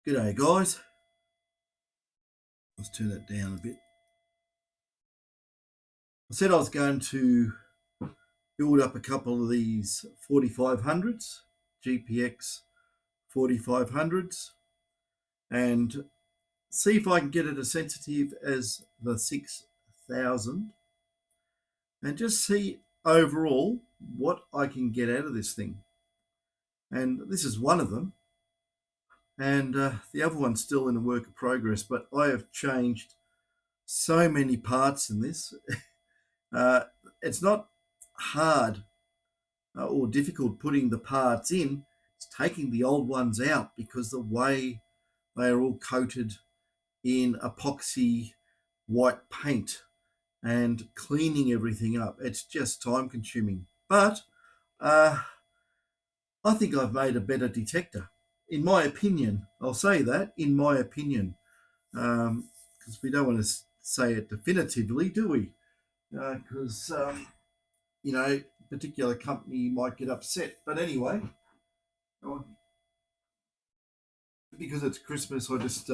G'day guys, let's turn that down a bit. I said I was going to build up a couple of these 4500s, GPX 4500s, and see if I can get it as sensitive as the 6000 and just see overall what I can get out of this thing. And this is one of them, and the other one's still in a work of progress, but I have changed so many parts in this. It's not hard or difficult putting the parts in. It's taking the old ones out because the way they are all coated in epoxy white paint and cleaning everything up, it's just time consuming. But I think I've made a better detector, in my opinion. I'll say that, in my opinion, because we don't want to say it definitively, do we? Because particular company might get upset. But anyway, because it's Christmas, I just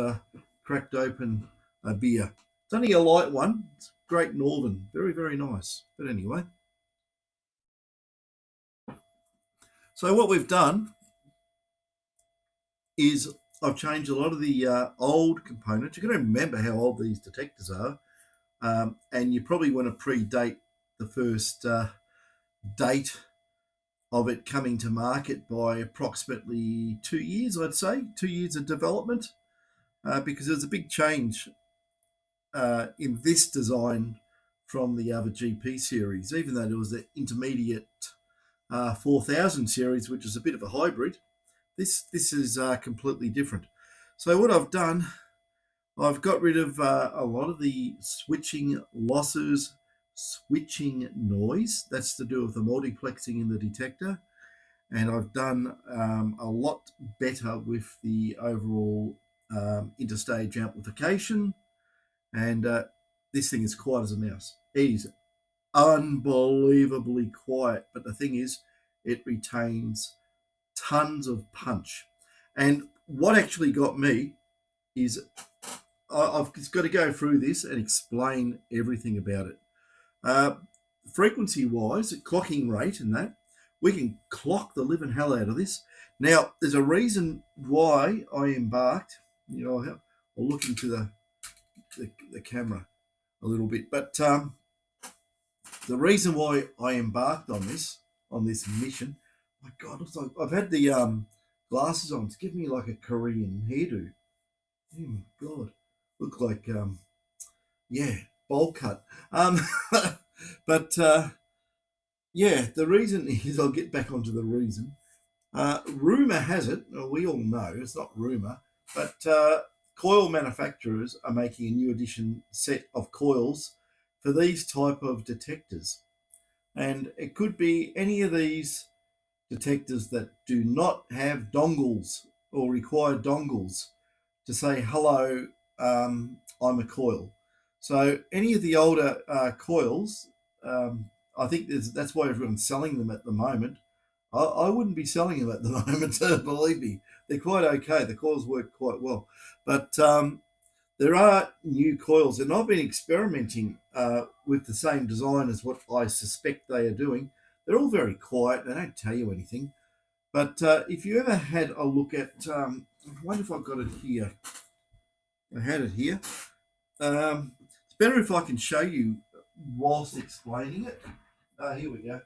cracked open a beer. It's only a light one. It's Great Northern, very, very nice. But anyway, so what we've done is I've changed a lot of the old components. You've got to remember how old these detectors are, and you probably want to predate the first date of it coming to market by approximately 2 years, I'd say, 2 years of development, because there's a big change in this design from the other GP series, even though there was the intermediate 4000 series, which is a bit of a hybrid. This is completely different. So what I've done, I've got rid of a lot of the switching losses, switching noise. That's to do with the multiplexing in the detector. And I've done a lot better with the overall interstage amplification. And this thing is quiet as a mouse. It is unbelievably quiet. But the thing is, it retains tons of punch. And what actually got me is I've just got to go through this and explain everything about it. Frequency-wise, clocking rate and that, we can clock the living hell out of this. Now, there's a reason why I embarked. I'll look into the camera a little bit, but the reason why I embarked on this mission, my God, it's like I've had the glasses on. It's giving me like a Korean hairdo. Oh my God, look like bowl cut. But yeah, the reason is, I'll get back onto the reason. Rumor has it, we all know it's not rumor, but coil manufacturers are making a new edition set of coils for these type of detectors. And it could be any of these detectors that do not have dongles or require dongles to say, hello, I'm a coil. So any of the older coils, I think that's why everyone's selling them at the moment. I wouldn't be selling them at the moment, believe me. They're quite okay. The coils work quite well. But there are new coils, and I've been experimenting with the same design as what I suspect they are doing. They're all very quiet. They don't tell you anything. But if you ever had a look at, I wonder if I've got it here. I had it here. It's better if I can show you whilst explaining it. Here we go.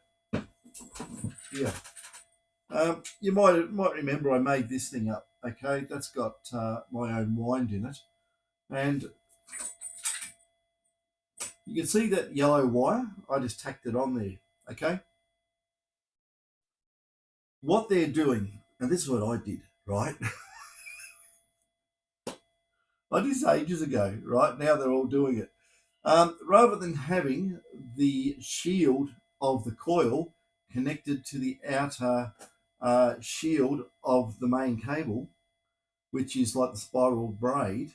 Here. You might remember I made this thing up. Okay, that's got my own wind in it, and you can see that yellow wire. I just tacked it on there. Okay. What they're doing, and this is what I did, right? I did this ages ago, right? Now they're all doing it. Rather than having the shield of the coil connected to the outer shield of the main cable, which is like the spiral braid,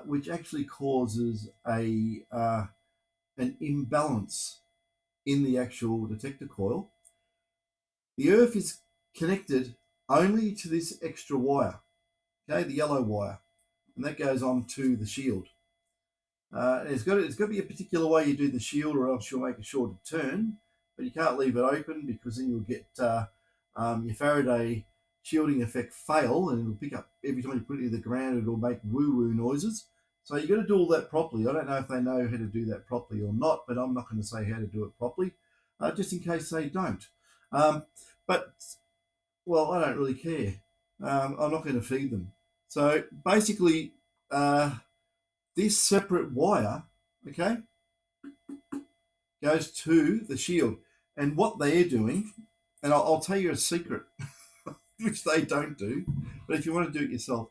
which actually causes an imbalance in the actual detector coil. The earth is connected only to this extra wire. okay, the yellow wire, and that goes on to the shield. It's got to be a particular way you do the shield, or else you'll make a shorter turn. But you can't leave it open, because then you'll get your Faraday shielding effect fail, and it'll pick up every time you put it in the ground. It'll make woo-woo noises. So you've got to do all that properly. I don't know if they know how to do that properly or not, but I'm not going to say how to do it properly, just in case they don't. But, well, I don't really care. I'm not going to feed them. So basically, this separate wire, okay, goes to the shield. And what they're doing, and I'll tell you a secret, which they don't do, but if you want to do it yourself,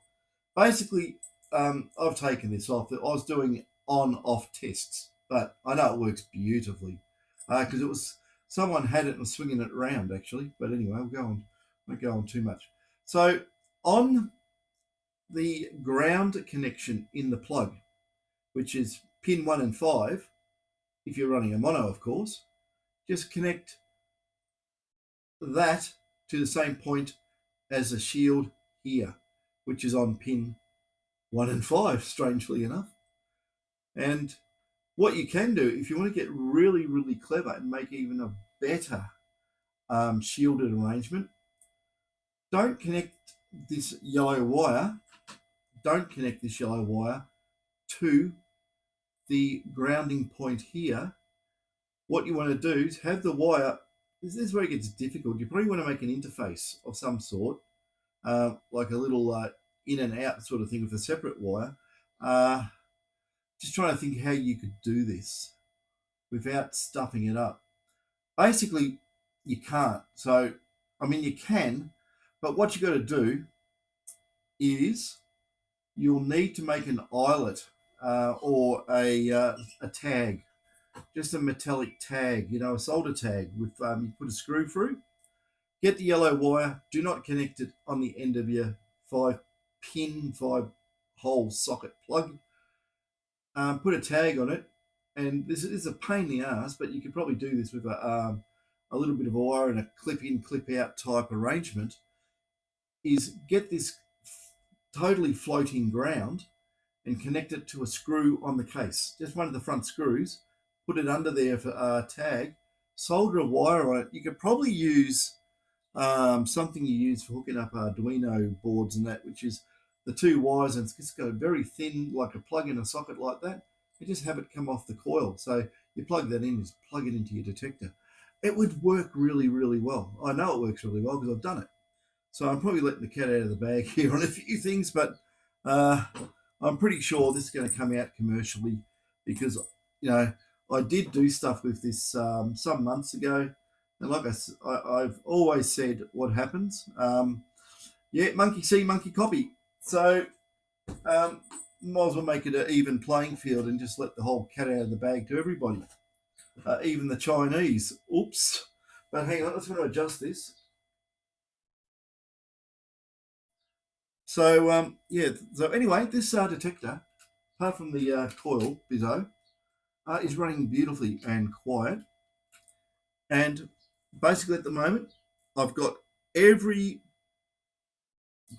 basically, I've taken this off. I was doing on-off tests, but I know it works beautifully, because it was, someone had it and was swinging it around, actually. But anyway, won't go on too much. So on the ground connection in the plug, which is pin 1 and 5, if you're running a mono, of course, just connect that to the same point as the shield here, which is on pin 1 and 5, strangely enough. And what you can do, if you want to get really, really clever and make even a better shielded arrangement, don't connect this yellow wire to the grounding point here. What you want to do is have the wire, this is where it gets difficult. You probably want to make an interface of some sort, like a little in and out sort of thing with a separate wire. Just trying to think how you could do this without stuffing it up. Basically, you can't. So, I mean, you can, but what you got to do is you'll need to make an eyelet or a tag, just a metallic tag, a solder tag with you put a screw through. Get the yellow wire. Do not connect it on the end of your 5-hole socket plug. Put a tag on it, and this is a pain in the ass, but you could probably do this with a little bit of wire and a clip-in, clip-out type arrangement. Is get this totally floating ground and connect it to a screw on the case, just one of the front screws. Put it under there for a tag. Solder a wire on it. You could probably use something you use for hooking up Arduino boards and that, which is the two wires, and it's just got a very thin, like a plug in a socket like that. You just have it come off the coil. So you plug that in, just plug it into your detector. It would work really, really well. I know it works really well because I've done it. So I'm probably letting the cat out of the bag here on a few things, but I'm pretty sure this is going to come out commercially, because, I did do stuff with this some months ago. And like I've always said, what happens? Monkey see, monkey copy. So might as well make it an even playing field and just let the whole cat out of the bag to everybody, even the Chinese. Oops. But hang on, let's adjust this. So, so anyway, this detector, apart from the coil bizzo, is running beautifully and quiet. And basically at the moment, I've got every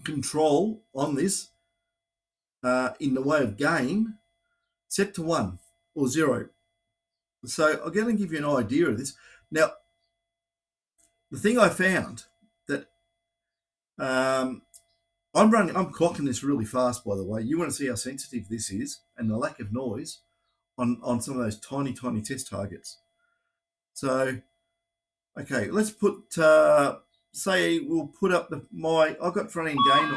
control on this in the way of gain set to 1 or 0. So I'm going to give you an idea of this. Now, the thing I found that I'm clocking this really fast, by the way. You want to see how sensitive this is and the lack of noise on some of those tiny, tiny test targets. So, okay, let's put, say we'll put up I've got front end gain.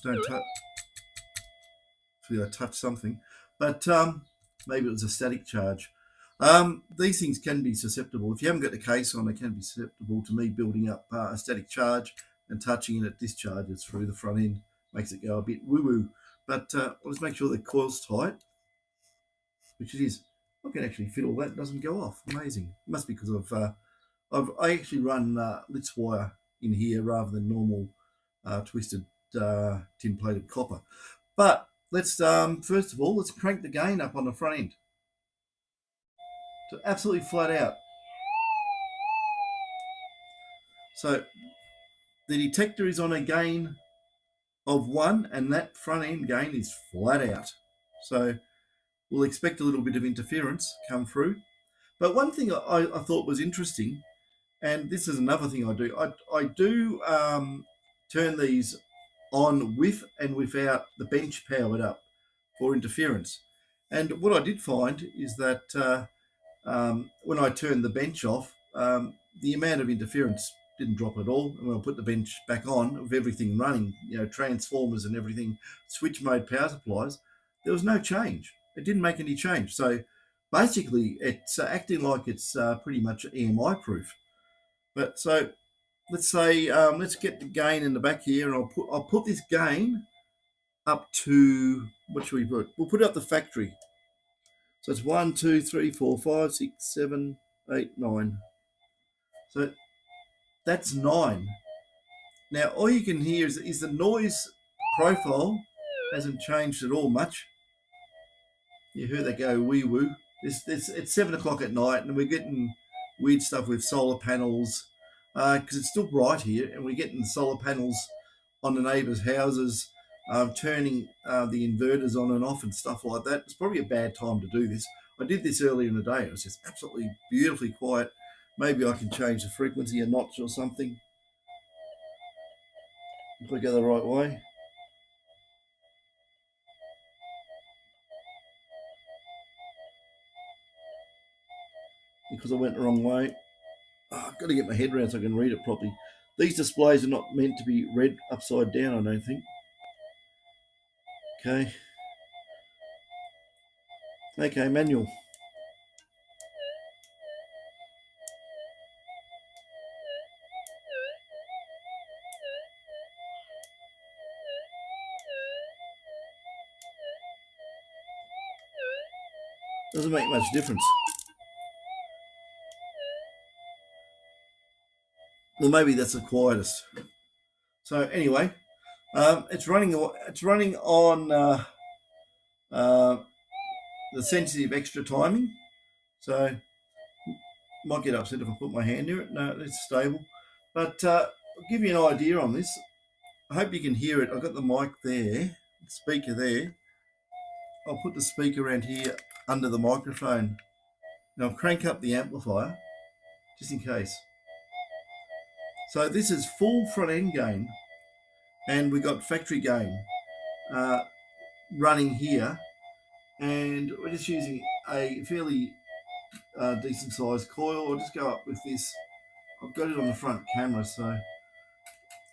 Don't touch. Feel I touched something, but maybe it was a static charge. These things can be susceptible. If you haven't got the case on, they can be susceptible to me building up a static charge and touching it. It discharges through the front end, makes it go a bit woo-woo. But let's make sure the coil's tight, which it is. I can actually feel all that. It doesn't go off. Amazing. It must be because I actually run Litz wire in here rather than normal twisted tin plated copper. But let's first of all, let's crank the gain up on the front end to absolutely flat out. So the detector is on a gain of 1, and that front end gain is flat out. So we'll expect a little bit of interference come through. But one thing I thought was interesting, and this is another thing I do, I do turn these on with and without the bench powered up for interference. And what I did find is that when I turned the bench off, the amount of interference didn't drop at all. And when I put the bench back on with everything running, transformers and everything, switch mode power supplies, there was no change. It didn't make any change. So basically, it's acting like it's pretty much EMI proof. But so let's say let's get the gain in the back here, and I'll put this gain up to, what should we put? We'll put it up the factory. So it's 1, 2, 3, 4, 5, 6, 7, 8, 9. So that's 9. Now all you can hear is the noise profile hasn't changed at all much. You heard that go wee woo. It's 7 o'clock at night, and we're getting weird stuff with solar panels because it's still bright here, and we're getting solar panels on the neighbours' houses, turning the inverters on and off and stuff like that. It's probably a bad time to do this. I did this earlier in the day. It was just absolutely beautifully quiet. Maybe I can change the frequency a notch or something if I go the right way. Because I went the wrong way. I've got to get my head around so I can read it properly. These displays are not meant to be read upside down, I don't think. Okay. Okay, manual. Doesn't make much difference. Well, maybe that's the quietest. So anyway, it's running on the sensitive extra timing. So might get upset if I put my hand near it. No, it's stable. But I'll give you an idea on this. I hope you can hear it. I've got the mic there, the speaker there. I'll put the speaker around here under the microphone. Now I'll crank up the amplifier just in case. So this is full front end gain, and we got factory gain running here, and we're just using a fairly decent sized coil. I'll just go up with this. I've got it on the front camera, so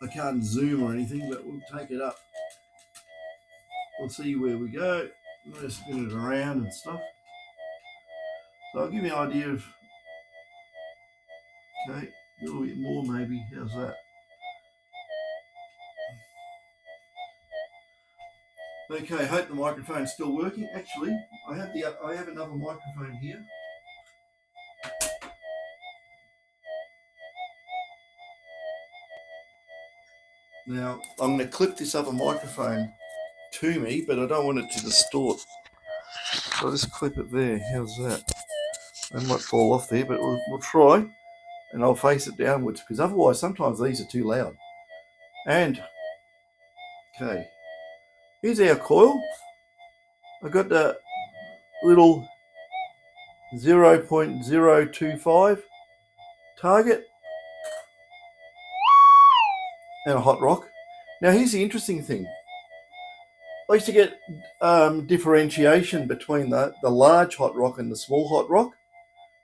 I can't zoom or anything, but we'll take it up. We'll see where we go. I'll just spin it around and stuff. So I'll give you an idea of, okay, a little bit more maybe. How's that? Okay, I hope the microphone's still working. Actually, I have another microphone here. Now I'm going to clip this other microphone to me, but I don't want it to distort. So I'll just clip it there. How's that? It might fall off there, but we'll try. And I'll face it downwards, because otherwise sometimes these are too loud. And, okay, here's our coil. I've got the little 0.025 target and a hot rock. Now here's the interesting thing. I used to get differentiation between the large hot rock and the small hot rock.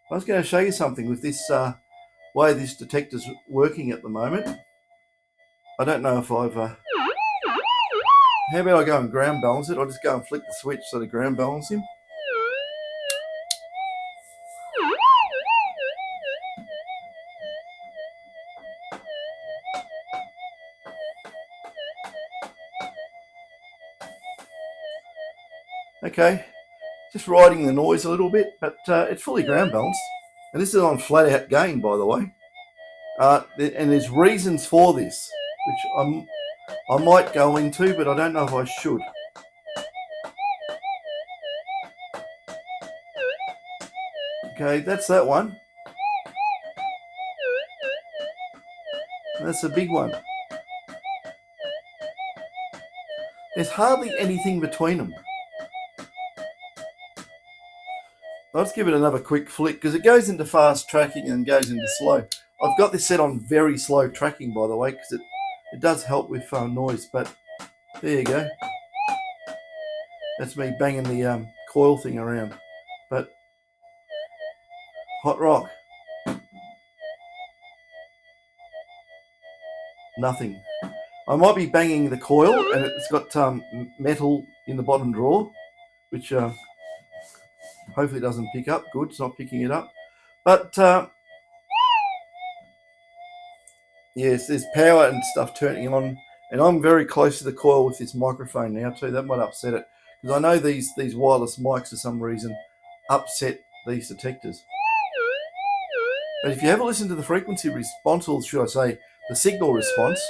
I was going to show you something with this way this detector's working at the moment. I don't know if I've... how about I go and ground balance it? I'll just go and flick the switch so to ground balance him. Okay, just riding the noise a little bit, but it's fully ground balanced. And this is on flat out gain, by the way. And there's reasons for this, which I might go into, but I don't know if I should. Okay, that's that one. That's a big one. There's hardly anything between them. Let's give it another quick flick because it goes into fast tracking and goes into slow. I've got this set on very slow tracking, by the way, because it does help with noise. But there you go. That's me banging the coil thing around. But hot rock, nothing. I might be banging the coil, and it's got metal in the bottom drawer, which hopefully doesn't pick up. Good, it's not picking it up. But yes, there's power and stuff turning on, and I'm very close to the coil with this microphone now too. That might upset it, because I know these wireless mics for some reason upset these detectors. But if you ever listen to the frequency response, or should I say the signal response,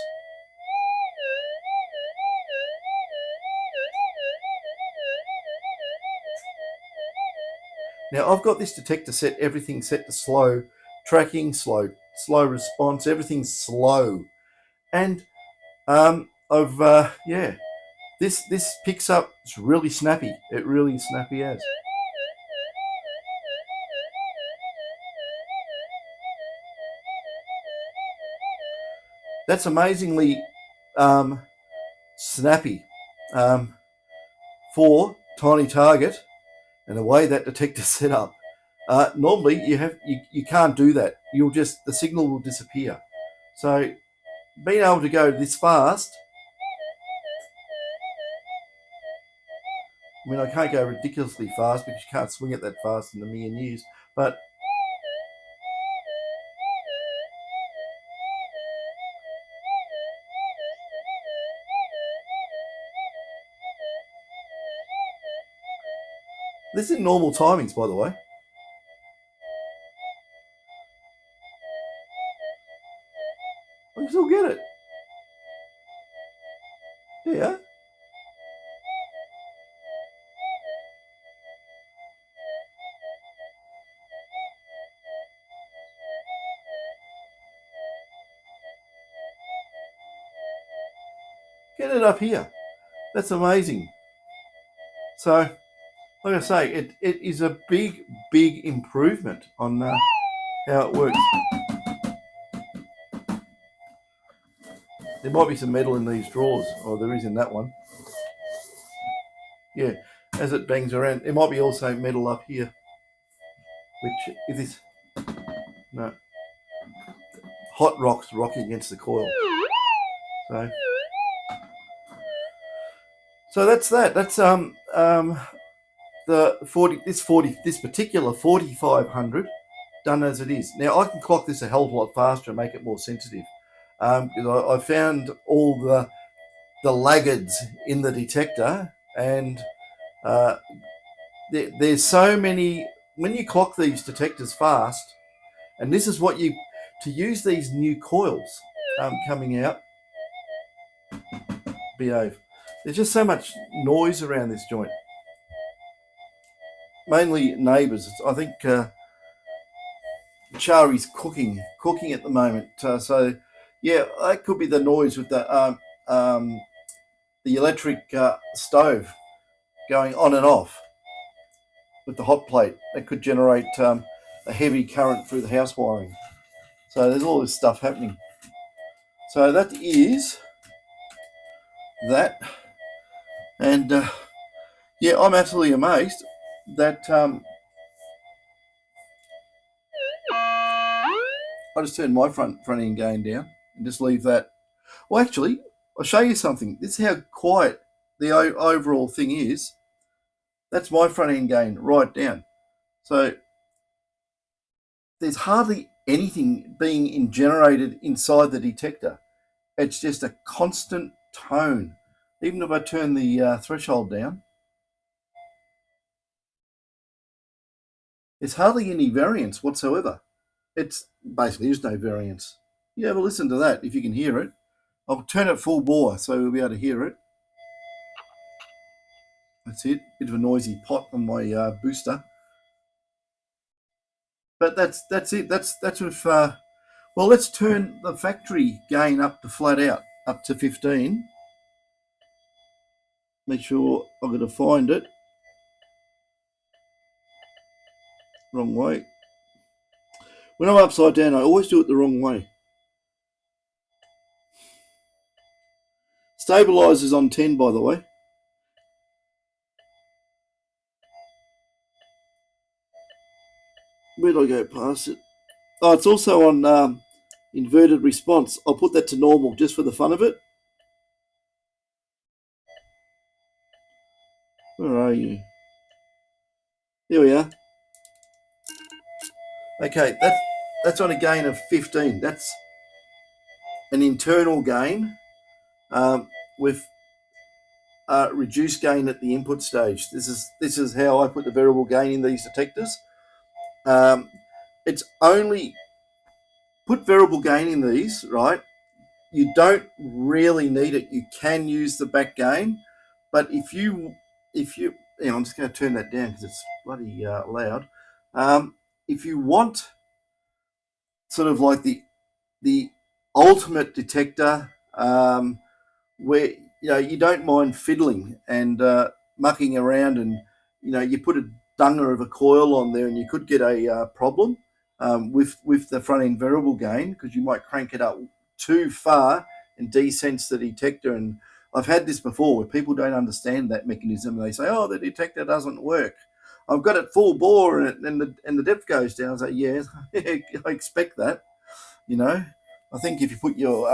now I've got this detector set, everything set to slow tracking, slow response, everything's slow. And this picks up, it's really snappy. It really is snappy as. That's amazingly snappy for tiny target and the way that detector's set up. Normally you can't do that. The signal will disappear. So being able to go this fast, I mean, I can't go ridiculously fast because you can't swing it that fast in a million years, but this is normal timings, by the way. I can still get it. Yeah. Get it up here. That's amazing. So, like I say, it is a big improvement on how it works. There might be some metal in these drawers, or there is in that one. Yeah, as it bangs around, there might be also metal up here, which is this. No, hot rocks rocking against the coil. So that's that. That's this particular 4500 done as it is. Now I can clock this a hell of a lot faster and make it more sensitive. Because I found all the laggards in the detector, and there's so many. When you clock these detectors fast, and this is what to use these new coils coming out. Behave. There's just so much noise around this joint. Mainly neighbours. I think Chari's cooking at the moment. So yeah, that could be the noise with the electric stove going on and off with the hot plate. That could generate a heavy current through the house wiring. So there's all this stuff happening. So that is that. And yeah, I'm absolutely amazed that I just turn my front end gain down and just leave that. Well, actually, I'll show you something. This is how quiet the overall thing is. That's my front end gain right down. So there's hardly anything being generated inside the detector. It's just a constant tone. Even if I turn the threshold down, there's hardly any variance whatsoever. It's basically there's no variance. You have a listen to that if you can hear it. I'll turn it full bore so we'll be able to hear it. That's it. Bit of a noisy pot on my booster. But that's it. That's with. Well, let's turn the factory gain up to flat out, up to 15. Make sure I'm going to find it. Wrong way. When I'm upside down, I always do it the wrong way. Stabilizer's on 10, by the way. Where did I go past it? Oh, it's also on inverted response. I'll put that to normal just for the fun of it. Where are you? Here we are. Okay, that's on a gain of 15. That's an internal gain with reduced gain at the input stage. This is how I put the variable gain in these detectors. It's only put variable gain in these, right? You don't really need it. You can use the back gain, but if you, I'm just going to turn that down because it's bloody loud. If you want sort of like the ultimate detector, where you don't mind fiddling and mucking around, and you put a dunger of a coil on there, and you could get a problem with the front end variable gain, because you might crank it up too far and desense the detector. And I've had this before where people don't understand that mechanism. They say, "Oh, the detector doesn't work. I've got it full bore and the depth goes down." I say, "Yeah, I expect that." I think if you put your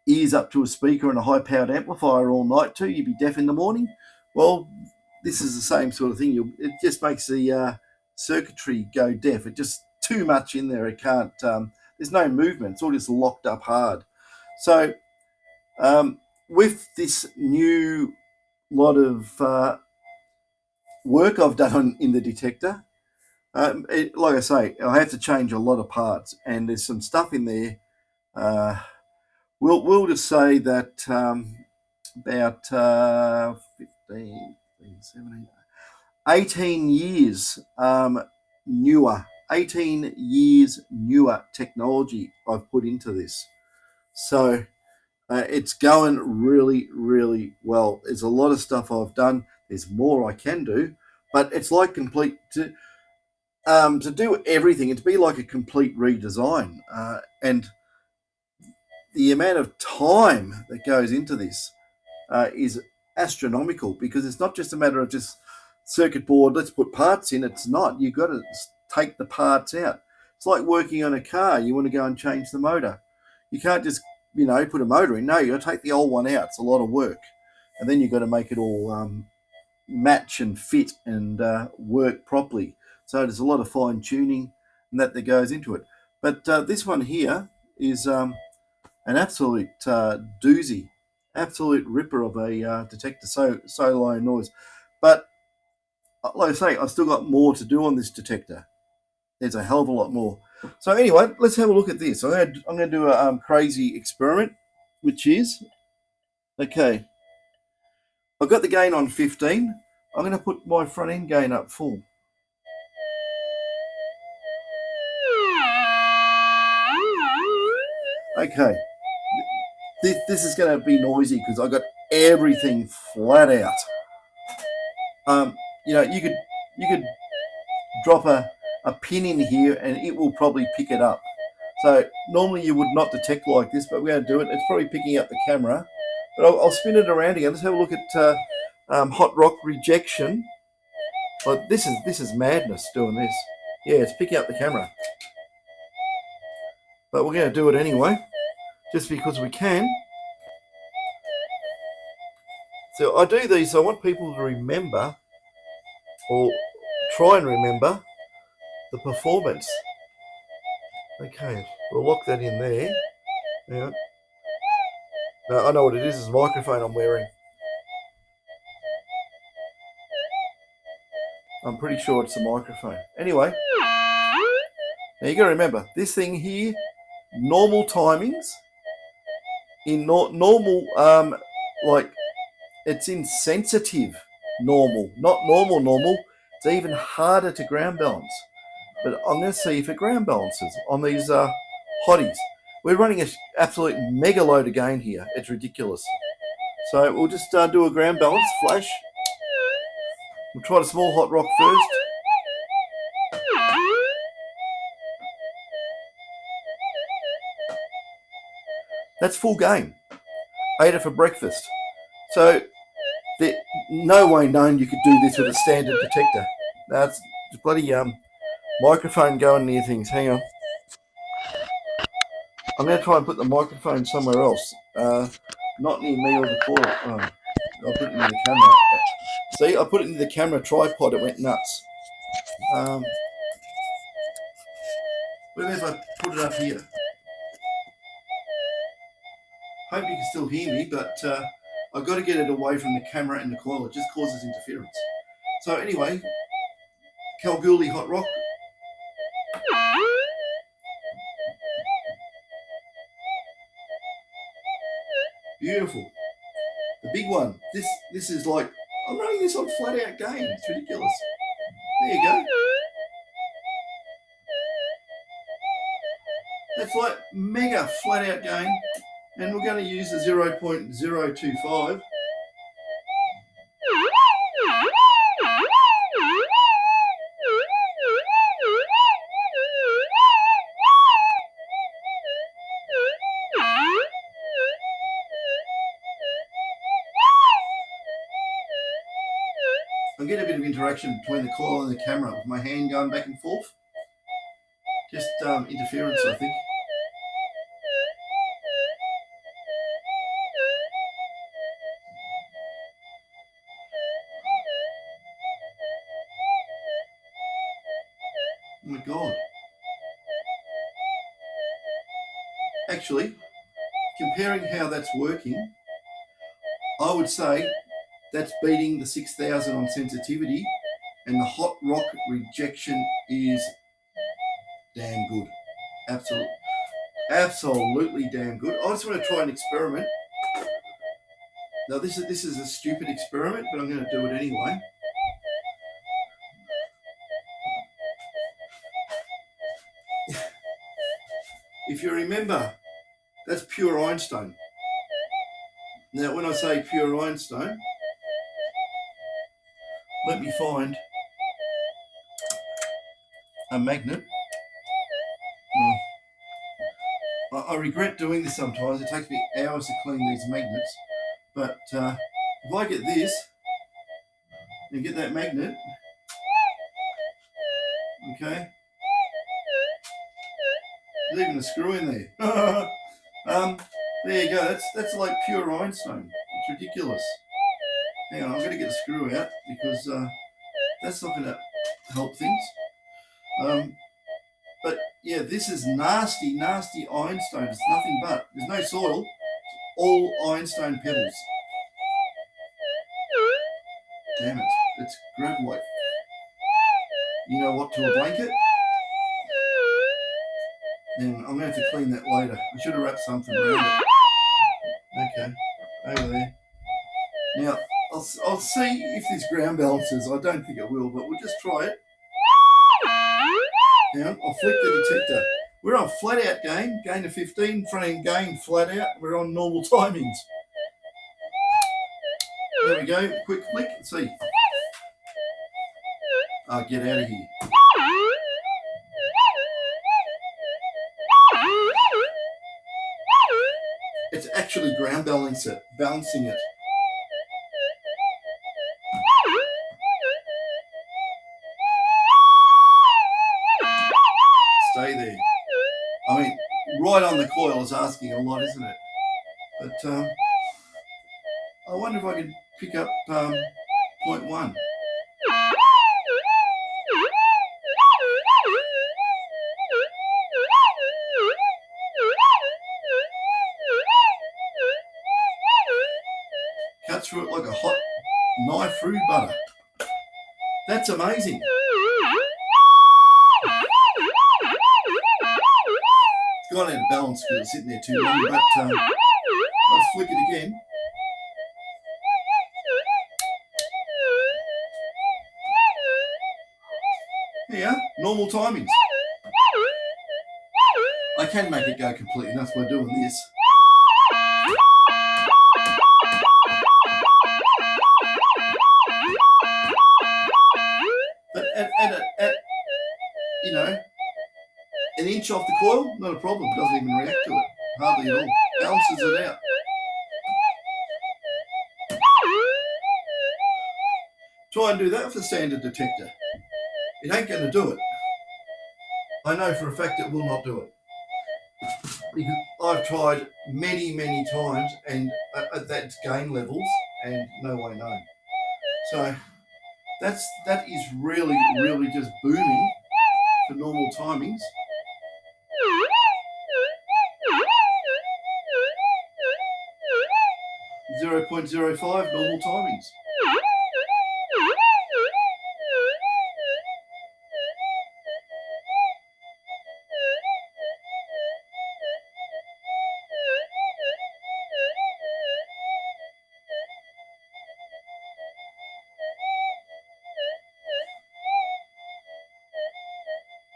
ears up to a speaker and a high-powered amplifier all night too, you'd be deaf in the morning. Well, this is the same sort of thing. It just makes the circuitry go deaf. It just too much in there. It can't. There's no movement. It's all just locked up hard. So with this new lot of work I've done in the detector, like I say, I have to change a lot of parts, and there's some stuff in there. We'll just say that about 15, 17, 18 years newer, 18 years newer technology I've put into this. So it's going really, really well. There's a lot of stuff I've done. There's more I can do, but it's like complete to do everything. It'd be like a complete redesign, and the amount of time that goes into this is astronomical, because it's not just a matter of just circuit board, let's put parts in. It's not. You've got to take the parts out. It's like working on a car. You want to go and change the motor. You can't just, put a motor in. No, you've got to take the old one out. It's a lot of work. And then you've got to make it all match and fit and work properly. So there's a lot of fine tuning and that goes into it. But this one here is an absolute doozy, absolute ripper of a detector, so low noise. But like I say, I've still got more to do on this detector. There's a hell of a lot more. So anyway, let's have a look at this. I'm going to do a crazy experiment, which is, okay, I've got the gain on 15. I'm going to put my front end gain up full. Okay, this is going to be noisy because I got everything flat out. You could drop a pin in here and it will probably pick it up. So normally you would not detect like this, but we're going to do it. It's probably picking up the camera. But I'll spin it around again. Let's have a look at hot rock rejection. Well, this is madness doing this. Yeah, it's picking up the camera. But we're going to do it anyway, just because we can. So I do these, so I want people to remember, or try and remember, the performance. Okay, we'll lock that in there. Yeah. Now, I know what it is. It's a microphone I'm wearing. I'm pretty sure it's a microphone. Anyway, now you got to remember, this thing here, normal timings, in normal, like, it's in sensitive normal, not normal. It's even harder to ground balance. But I'm going to see if it ground balances on these hotties. We're running an absolute mega load of gain here. It's ridiculous. So we'll just do a ground balance flash. We'll try the small hot rock first. That's full game. Ate it for breakfast. So there's no way known you could do this with a standard detector. That's bloody microphone going near things. Hang on. I'm going to try and put the microphone somewhere else. Not near me or the coil. Oh, I'll put it in the camera. See, I put it in the camera tripod. It went nuts. What if I put it up here? Hope you can still hear me, but I've got to get it away from the camera and the coil. It just causes interference. So anyway, Kalgoorlie hot rock. Beautiful. The big one. This is like, I'm running this on flat out gain. It's ridiculous. There you go. That's like mega flat out gain. And we're going to use the 0.025. I get a bit of interaction between the coil and the camera with my hand going back and forth. Just interference, I think. Oh my God. Actually, comparing how that's working, I would say that's beating the 6000 on sensitivity, and the hot rock rejection is damn good. Absolutely damn good. I just want to try an experiment. Now this is a stupid experiment, but I'm going to do it anyway. If you remember, that's pure ironstone. Now when I say pure ironstone, let me find a magnet. I regret doing this sometimes. It takes me hours to clean these magnets. But if I get this and get that magnet, okay, there's even a screw in there. There you go. That's like pure ironstone. It's ridiculous. Hang on, I'm going to get the screw out because that's not going to help things. But yeah, this is nasty ironstone. It's nothing but. There's no soil. It's all ironstone pebbles. Damn it. Let's grab like, you know what, to a blanket. And I'm going to have to clean that later. I should have wrapped something around it. Okay, over there. Now, I'll see if this ground balances. I don't think it will, but we'll just try it. Now, I'll flick the detector. We're on flat out gain of 15, front end gain flat out. We're on normal timings. There we go, quick flick, let's see. Oh, get out of here. It's actually ground balancing it. Stay there. I mean, right on the coil is asking a lot, isn't it? But I wonder if I could pick up 0.1. Cut through it like a hot knife through butter. That's amazing. It's gone out of balance because it's sitting there too long, but let's flick it again. Here, normal timings. I can make it go completely nuts by doing this. coil, not a problem. Doesn't even react to it, hardly at all. Balances it out. Try and do that with a standard detector. It ain't going to do it. I know for a fact it will not do it. Because I've tried many times and at that gain levels, and no way, no. So that is really just booming for normal timings. 0.05 normal timings.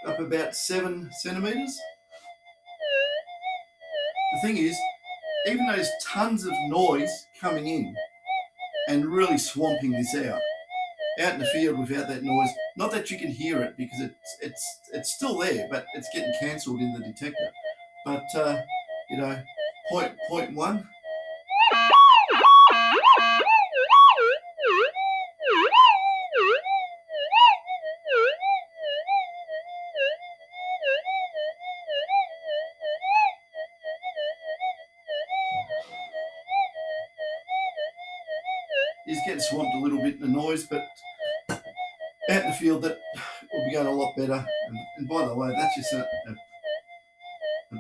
Up about 7 centimetres. The thing is, even though there's tons of noise coming in and really swamping this out in the field without that noise, not that you can hear it because it's still there, but it's getting cancelled in the detector. But you know, point one. Is getting swamped a little bit in the noise, but out in the field that will be going a lot better. And by the way, that's just a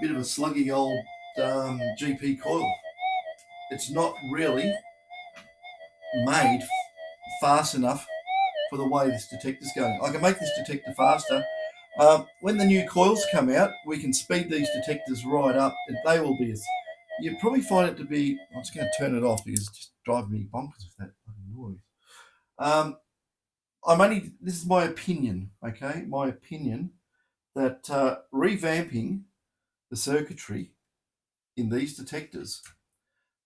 bit of a sluggy old GP coil. It's not really made fast enough for the way this detector's going. I can make this detector faster. When the new coils come out, we can speed these detectors right up, and they will be as... You'll probably find it to be... I'm just going to turn it off because it's just driving me bonkers with that noise. This is my opinion, okay? My opinion that revamping the circuitry in these detectors,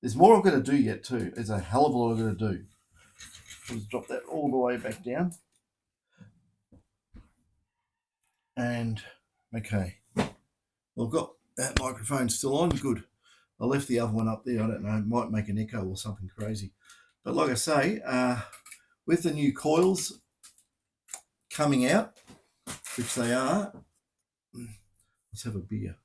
there's more I'm going to do yet too. There's a hell of a lot I'm going to do. Let's drop that all the way back down. And, okay. Well, I've got that microphone still on. Good. I left the other one up there. I don't know. It might make an echo or something crazy. But like I say, with the new coils coming out, which they are, let's have a beer.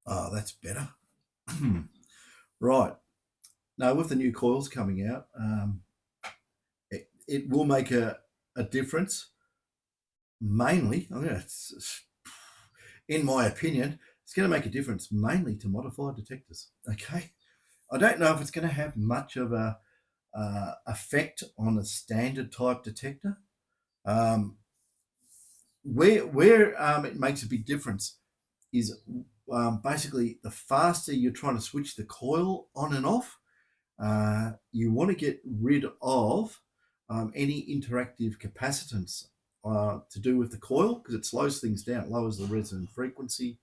Oh, that's better. Right. Now, with the new coils coming out, it will make a difference. Mainly, in my opinion, it's going to make a difference mainly to modified detectors. Okay, I don't know if it's going to have much of a effect on a standard type detector. Where it makes a big difference is basically the faster you're trying to switch the coil on and off, you want to get rid of any interactive capacitance to do with the coil, because it slows things down, it lowers the resonant frequency.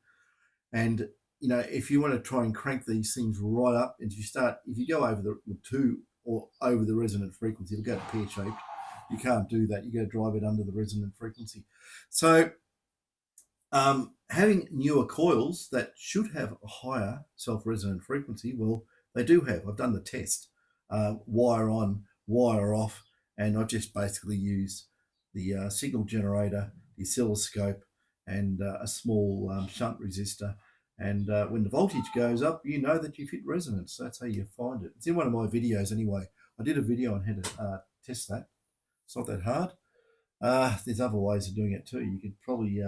And you know, if you want to try and crank these things right up, and if you go over the 2 or over the resonant frequency, it'll go pear-shaped. You can't do that. You got to drive it under the resonant frequency. So having newer coils that should have a higher self-resonant frequency, well, they do have. I've done the test, wire on, wire off, and I just basically use the signal generator, the oscilloscope, and a small shunt resistor. And when the voltage goes up, you know that you've hit resonance. That's how you find it. It's in one of my videos anyway. I did a video on how to test that. It's not that hard. There's other ways of doing it too. You could probably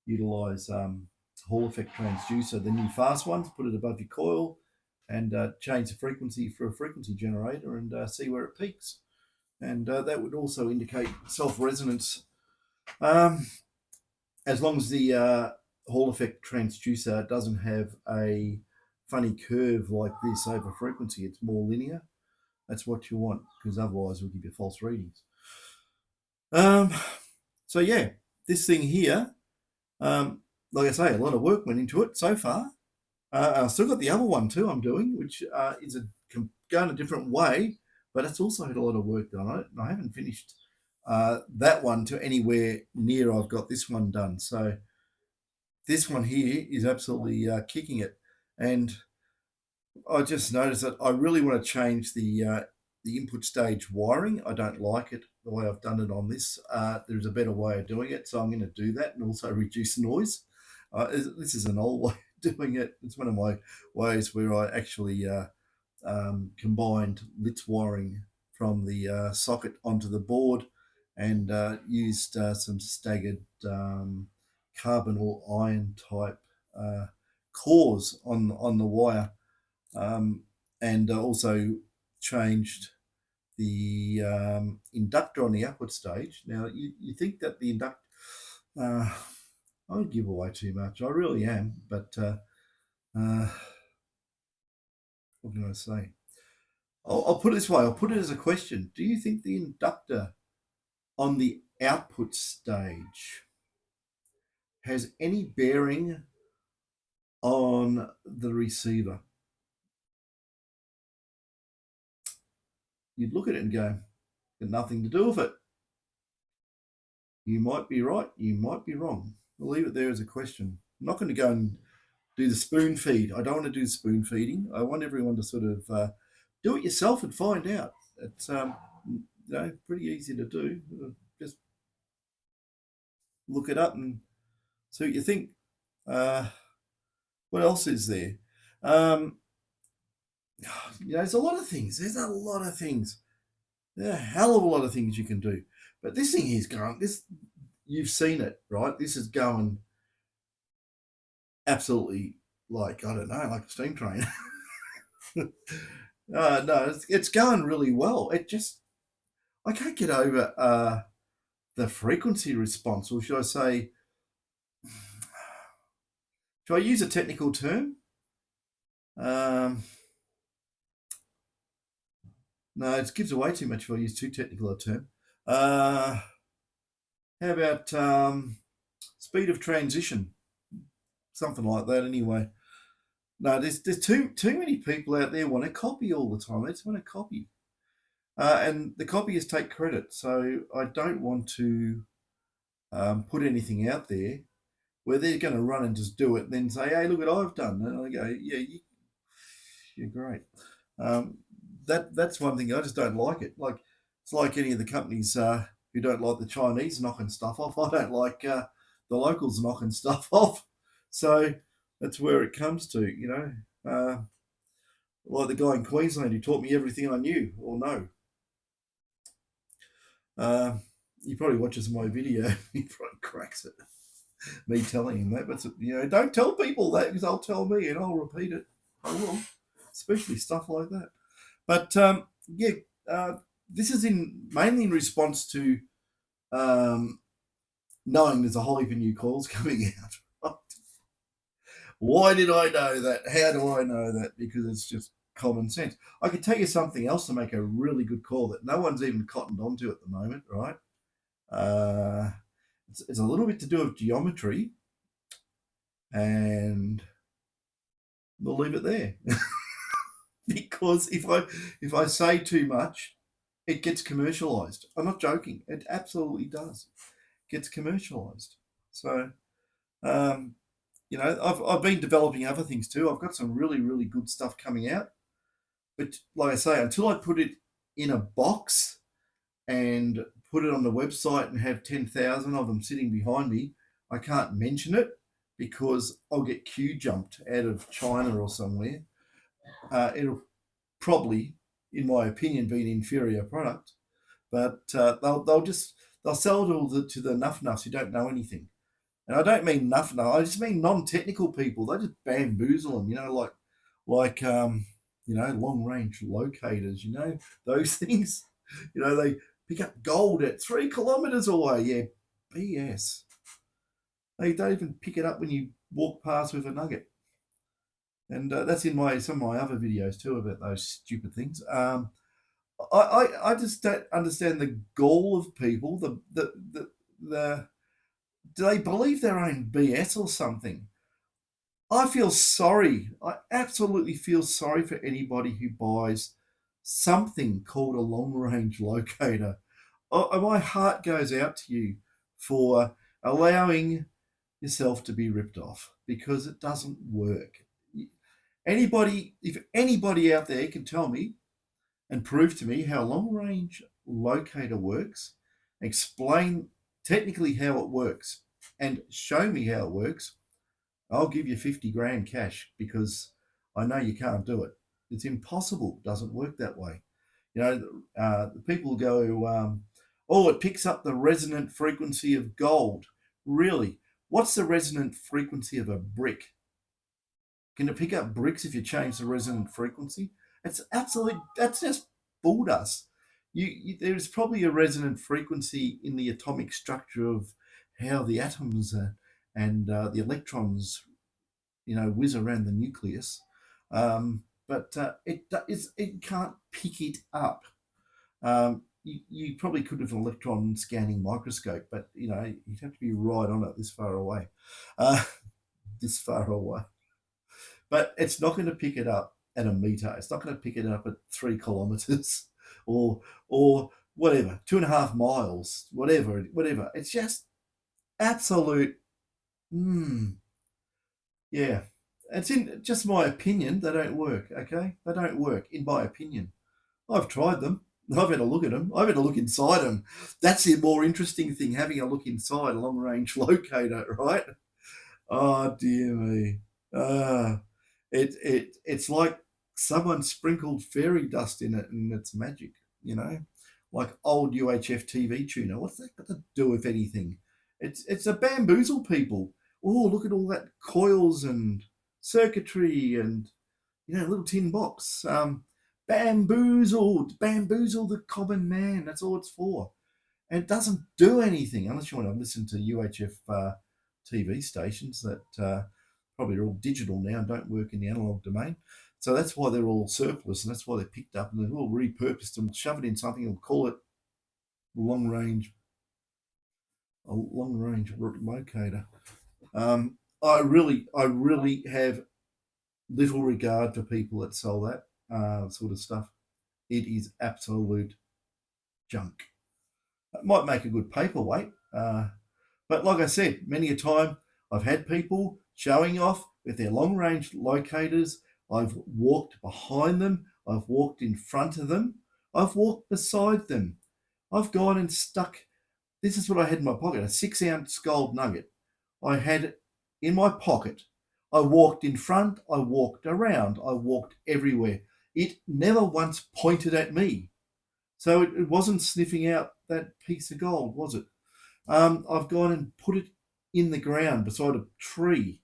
utilize Hall effect transducer, the new fast ones, put it above your coil and change the frequency for a frequency generator and see where it peaks. And that would also indicate self-resonance. As long as the Hall effect transducer doesn't have a funny curve like this over frequency, it's more linear. That's what you want, because otherwise it'll give you false readings. So yeah, this thing here, like I say, a lot of work went into it so far. I've still got the other one too I'm doing, which is going a different way, but it's also had a lot of work done on it. And I haven't finished that one to anywhere near I've got this one done. So this one here is absolutely kicking it. And I just noticed that I really want to change the input stage wiring. I don't like it the way I've done it on this. There's a better way of doing it, so I'm going to do that and also reduce noise. This is an old way of doing it. It's one of my ways where I actually combined lit wiring from the socket onto the board and used some staggered carbon or iron type cores on the wire, and also changed the inductor on the output stage. Now you think that the inductor, I don't give away too much, I really am, but what can I say? I'll put it this way, I'll put it as a question. Do you think the inductor on the output stage has any bearing on the receiver? You'd look at it and go, got nothing to do with it. You might be right, you might be wrong. I'll leave it there as a question. I'm not going to go and do the spoon feed. I don't want to do spoon feeding. I want everyone to sort of do it yourself and find out. It's pretty easy to do. Just look it up and see what you think. What else is there? There's a lot of things. There's a lot of things. There's a hell of a lot of things you can do. But this thing is going, you've seen it, right? This is going absolutely like, I don't know, like a steam train. No, it's going really well. I can't get over the frequency response, or should I say, should I use a technical term? No, it gives away too much if I use too technical a term. How about speed of transition? Something like that anyway. No, there's too many people out there want to copy all the time. They just want to copy. And the copiers take credit. So I don't want to put anything out there where they're going to run and just do it and then say, hey, look what I've done. And I go, yeah, you're great. That's one thing. I just don't like it. Like, it's like any of the companies who don't like the Chinese knocking stuff off. I don't like the locals knocking stuff off. So that's where it comes to, like the guy in Queensland who taught me everything I knew or know. He probably watches my video. He probably cracks it. Me telling him that, but don't tell people that because they'll tell me and I'll repeat it. I will, especially stuff like that. But this is mainly in response to knowing there's a whole heap of new coils coming out. Why did I know that? How do I know that? Because it's just common sense. I could tell you something else to make a really good call that no one's even cottoned onto at the moment, right? It's a little bit to do with geometry, and we'll leave it there. Because if I say too much, it gets commercialized. I'm not joking. It absolutely does. It gets commercialized. So, I've been developing other things too. I've got some really, really good stuff coming out. But like I say, until I put it in a box and put it on the website and have 10,000 of them sitting behind me, I can't mention it because I'll get queue jumped out of China or somewhere. It'll probably, in my opinion, be an inferior product, but they'll sell it to the nuff-nuffs who don't know anything. And I don't mean nuff-nuff, I just mean non-technical people. They just bamboozle them, like long-range locators, those things. They pick up gold at 3 kilometers away. Yeah, BS. They don't even pick it up when you walk past with a nugget. And that's in some of my other videos too about those stupid things. I just don't understand the gall of people. Do they believe their own BS or something? I feel sorry. I absolutely feel sorry for anybody who buys something called a long-range locator. My heart goes out to you for allowing yourself to be ripped off, because it doesn't work. If anybody out there can tell me and prove to me how a long range locator works, explain technically how it works, and show me how it works, I'll give you 50 grand cash, because I know you can't do it. It's impossible. It doesn't work that way. The people go, oh, it picks up the resonant frequency of gold. Really? What's the resonant frequency of a brick? Can it pick up bricks if you change the resonant frequency? That's just bull dust. There's probably a resonant frequency in the atomic structure of how the atoms and the electrons, whiz around the nucleus. It can't pick it up. You probably could with an electron scanning microscope, but you'd have to be right on it this far away. This far away. But it's not going to pick it up at a meter. It's not going to pick it up at 3 kilometers or whatever, 2.5 miles, whatever. It's just absolute. Yeah. It's in just my opinion. They don't work. Okay, they don't work in my opinion. I've tried them. I've had a look at them. I've had a look inside them. That's the more interesting thing, having a look inside a long range locator, right? Oh dear me. It's like someone sprinkled fairy dust in it, and it's magic, like old UHF TV tuner. What's that got to do with anything? It's a bamboozle people. Oh, look at all that coils and circuitry and little tin box. Bamboozle the common man. That's all it's for, and it doesn't do anything unless you want to listen to UHF TV stations that probably are all digital now and don't work in the analog domain. So that's why they're all surplus, and that's why they're picked up and they're all repurposed and shove it in something and call it a long range locator. I really have little regard for people that sell that sort of stuff. It is absolute junk. It might make a good paperweight, but like I said, many a time I've had people showing off with their long range locators. I've walked behind them. I've walked in front of them. I've walked beside them. I've gone and stuck. This is what I had in my pocket, a 6-ounce gold nugget. I had it in my pocket. I walked in front. I walked around. I walked everywhere. It never once pointed at me. So it wasn't sniffing out that piece of gold, was it? I've gone and put it in the ground beside a tree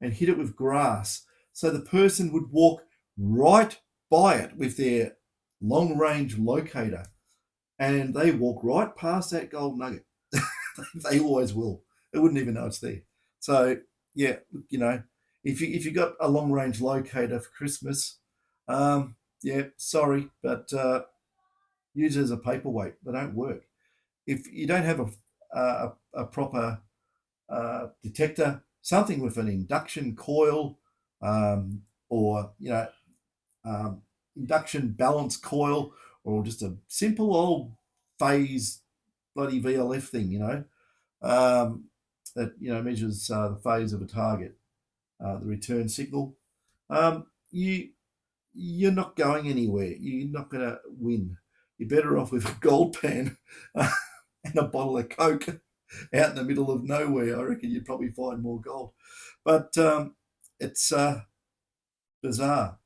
and hit it with grass. So the person would walk right by it with their long range locator, and they walk right past that gold nugget. They always will. They wouldn't even know it's there. So yeah, if you got a long range locator for Christmas, yeah, sorry, but use it as a paperweight. They don't work. If you don't have a proper detector, something with an induction coil, or induction balance coil, or just a simple old phase bloody VLF thing, that measures the phase of a target, the return signal. You're not going anywhere. You're not going to win. You're better off with a gold pan and a bottle of Coke out in the middle of nowhere. I reckon you'd probably find more gold. But it's bizarre.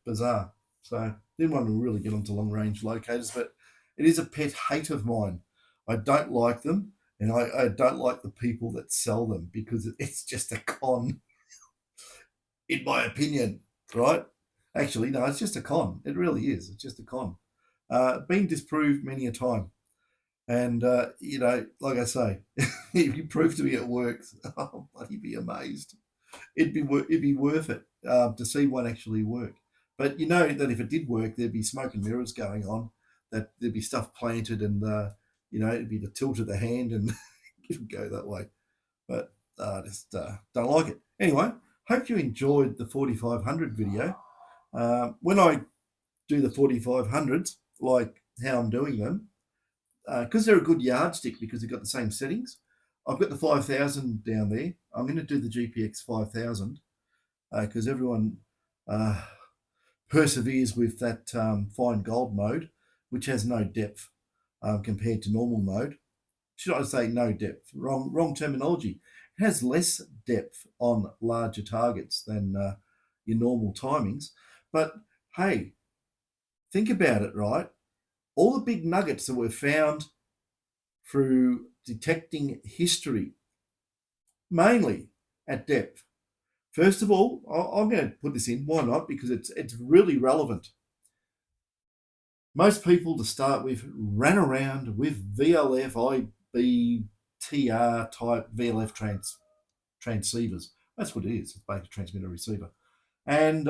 So didn't want to really get onto long range locators, but it is a pet hate of mine. I don't like them, and I don't like the people that sell them, because it's just a con, in my opinion, right? Actually, no, it's just a con. It really is. It's just a con. Been disproved many a time. And, like I say, if you prove to me it works, I'll bloody be amazed. It'd be worth it to see one actually work. But you know that if it did work, there'd be smoke and mirrors going on, that there'd be stuff planted, and, it'd be the tilt of the hand, and it would go that way. But I just don't like it. Anyway, hope you enjoyed the 4500 video. When I do the 4500s, like how I'm doing them, because they're a good yardstick because they've got the same settings. I've got the 5000 down there. I'm going to do the GPX-5000 because everyone perseveres with that fine gold mode, which has no depth compared to normal mode. Should I say no depth? Wrong terminology. It has less depth on larger targets than your normal timings. But hey, think about it, right? All the big nuggets that were found through detecting history, mainly at depth. First of all, I'm going to put this in. Why not? Because it's really relevant. Most people, to start with, ran around with VLF, IBTR type VLF transceivers. That's what it is. It's basically transmitter receiver. And,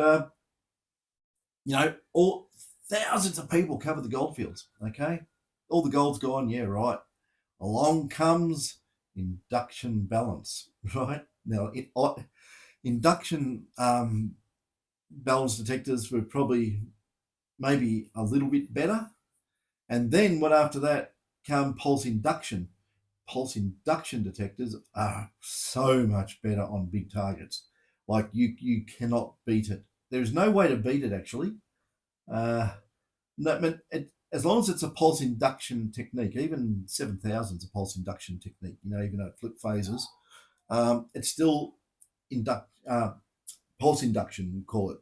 all thousands of people cover the goldfields, okay? All the gold's gone, yeah, right. Along comes induction balance, right? Now, induction balance detectors were probably maybe a little bit better. And then what after that come pulse induction. Pulse induction detectors are so much better on big targets. Like you cannot beat it. There's no way to beat it actually. As long as it's a pulse induction technique, even 7000 is a pulse induction technique. Even at flip phases, it's still pulse induction. We call it.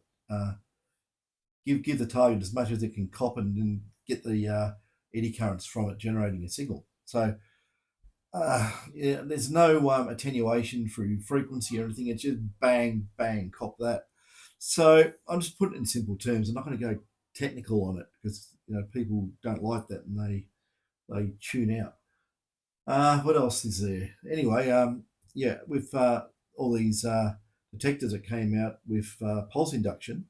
Give the target as much as it can cop and then get the eddy currents from it, generating a signal. So there's no attenuation through frequency or anything. It's just bang, bang, cop that. So I'm just putting it in simple terms. I'm not going to go technical on it because people don't like that and they tune out. What else is there? Anyway, with all these detectors that came out with pulse induction,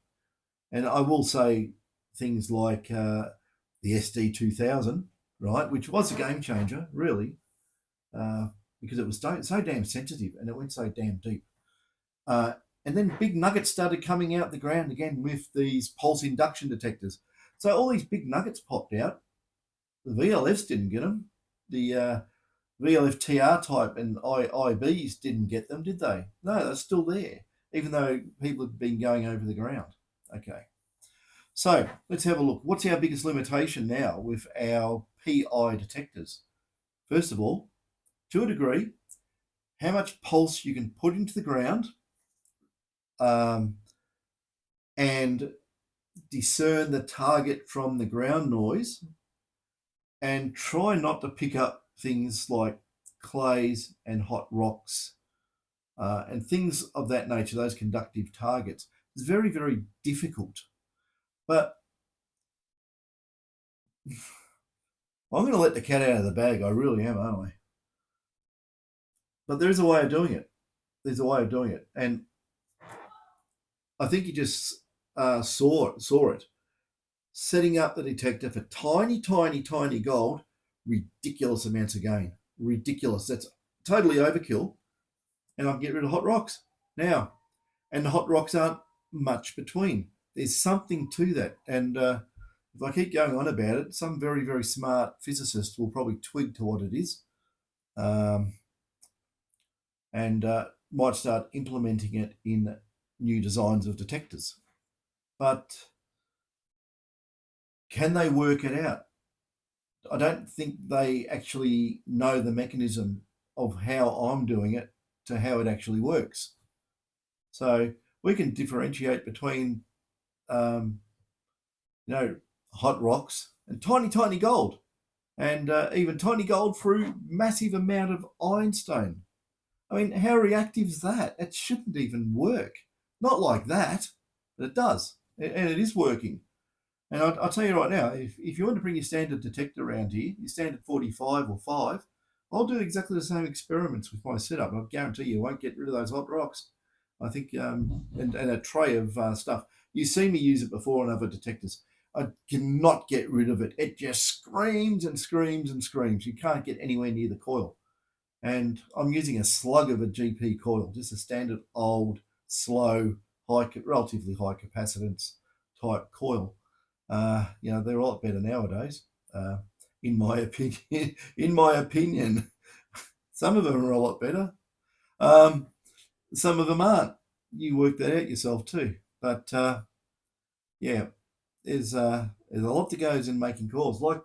and I will say things like the SD2000, right, which was a game changer, really, because it was so damn sensitive and it went so damn deep. And then big nuggets started coming out the ground again with these pulse induction detectors. So all these big nuggets popped out. The VLFs didn't get them. The VLF TR type and IBs didn't get them, did they? No, they're still there, even though people have been going over the ground. Okay. So let's have a look. What's our biggest limitation now with our PI detectors? First of all, to a degree, how much pulse you can put into the ground and discern the target from the ground noise, and try not to pick up things like clays and hot rocks and things of that nature, those conductive targets. It's very, very difficult. But I'm going to let the cat out of the bag. I really am, aren't I? But there is a way of doing it. There's a way of doing it. And I think you just saw it. Setting up the detector for tiny, tiny, tiny gold, ridiculous amounts of gain. Ridiculous. That's totally overkill. And I can get rid of hot rocks now. And the hot rocks aren't much between. There's something to that. And if I keep going on about it, some very, very smart physicist will probably twig to what it is and might start implementing it in new designs of detectors. But can they work it out? I don't think they actually know the mechanism of how I'm doing it to how it actually works. So we can differentiate between, hot rocks and tiny, tiny gold, and even tiny gold through massive amount of ironstone. I mean, how reactive is that? It shouldn't even work. Not like that, but it does, and it is working. And I'll tell you right now, if you want to bring your standard detector around here, your standard 45 or 5, I'll do exactly the same experiments with my setup. I guarantee you won't get rid of those hot rocks. I think, and a tray of stuff. You've seen me use it before on other detectors. I cannot get rid of it. It just screams and screams and screams. You can't get anywhere near the coil. And I'm using a slug of a GP coil, just a standard old, slow, relatively high capacitance type coil. They're a lot better nowadays, in my opinion. In my opinion, some of them are a lot better. Um, some of them aren't. You work that out yourself too. But yeah, there's a lot that goes in making calls. Like,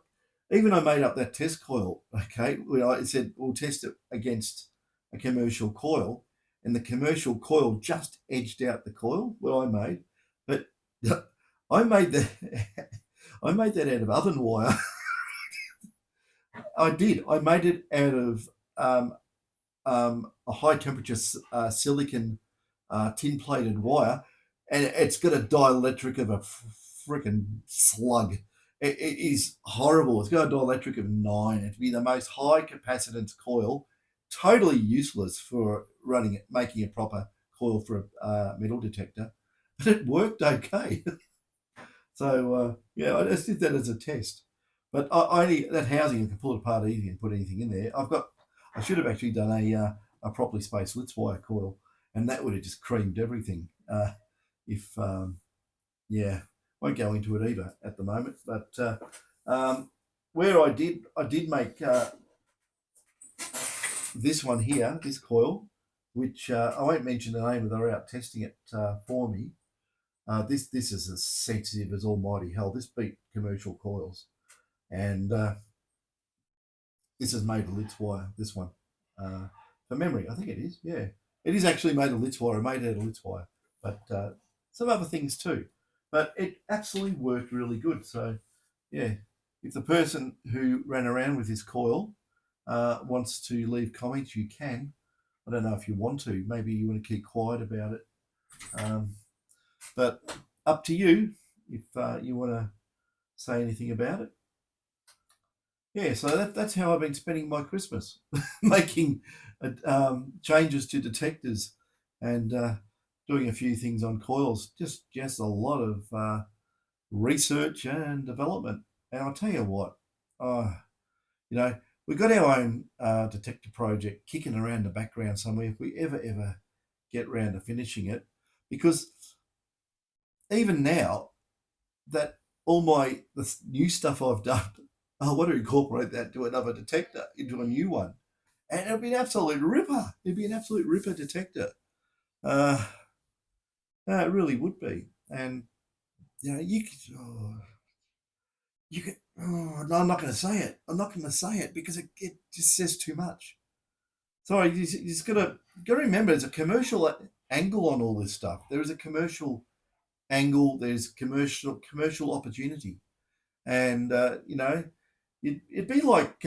even I made up that test coil. Okay, I said we'll test it against a commercial coil, and the commercial coil just edged out the coil what I made, but I made that I made that out of oven wire. I did. I made it out of a high temperature silicon tin plated wire, and it's got a dielectric of a freaking slug. It is horrible. It's got a dielectric of 9. It'd be the most high capacitance coil, totally useless for running it, making a proper coil for a metal detector, but it worked okay. So yeah, I just did that as a test. But that housing, you can pull it apart easy and put anything in there. I should have actually done a properly spaced Litz wire coil, and that would have just creamed everything. If Yeah, won't go into it either at the moment. But where I did make this one here, this coil, which I won't mention the name, but they're out testing it for me. This is as sensitive as almighty hell. This beat commercial coils, and this is made of Litz wire. This one, for memory, I think it is. Yeah, it is actually made of Litz wire. Made out of Litz wire, but some other things too. But it absolutely worked really good. So yeah, if the person who ran around with this coil wants to leave comments, you can. I don't know if you want to. Maybe you want to keep quiet about it. But up to you if you want to say anything about it. Yeah, so that's how I've been spending my Christmas, making changes to detectors and doing a few things on coils. Just a lot of research and development. And I'll tell you what, uh, you know, we've got our own detector project kicking around the background somewhere if we ever get round to finishing it, because even now that all the new stuff I've done, I want to incorporate that to another detector, into a new one, and it'll be an absolute ripper. It'd be an absolute ripper detector. Uh, it really would be. And you could, no, I'm not going to say it. I'm not going to say it because it just says too much. Sorry, you just gotta remember, there's a commercial angle on all this stuff. There is a commercial angle. There's commercial opportunity, and it'd be like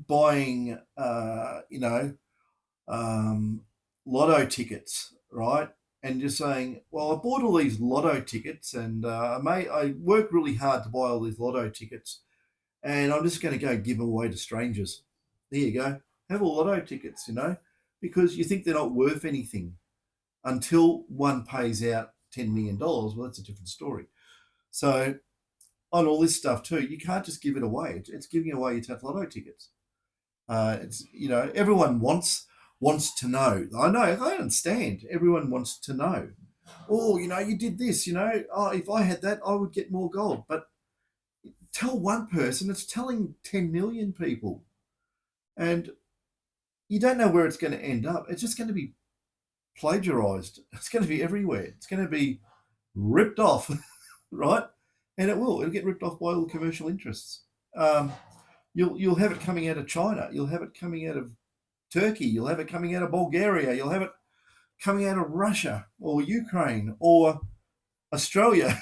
buying lotto tickets, right? And just saying, well, I bought all these lotto tickets, and I worked really hard to buy all these lotto tickets, and I'm just going to go give them away to strangers. There you go. Have all lotto tickets, because you think they're not worth anything until one pays out $10 million. Well, that's a different story. So on all this stuff too, you can't just give it away. It's giving away your tough lotto tickets. It's everyone wants to know. I know. I understand. Everyone wants to know. Oh, you did this. Oh, if I had that, I would get more gold. But tell one person, it's telling 10 million people, and you don't know where it's going to end up. It's just going to be plagiarized. It's going to be everywhere. It's going to be ripped off, right? And it'll get ripped off by all the commercial interests. You'll have it coming out of China. You'll have it coming out of Turkey. You'll have it coming out of Bulgaria. You'll have it coming out of Russia or Ukraine or Australia,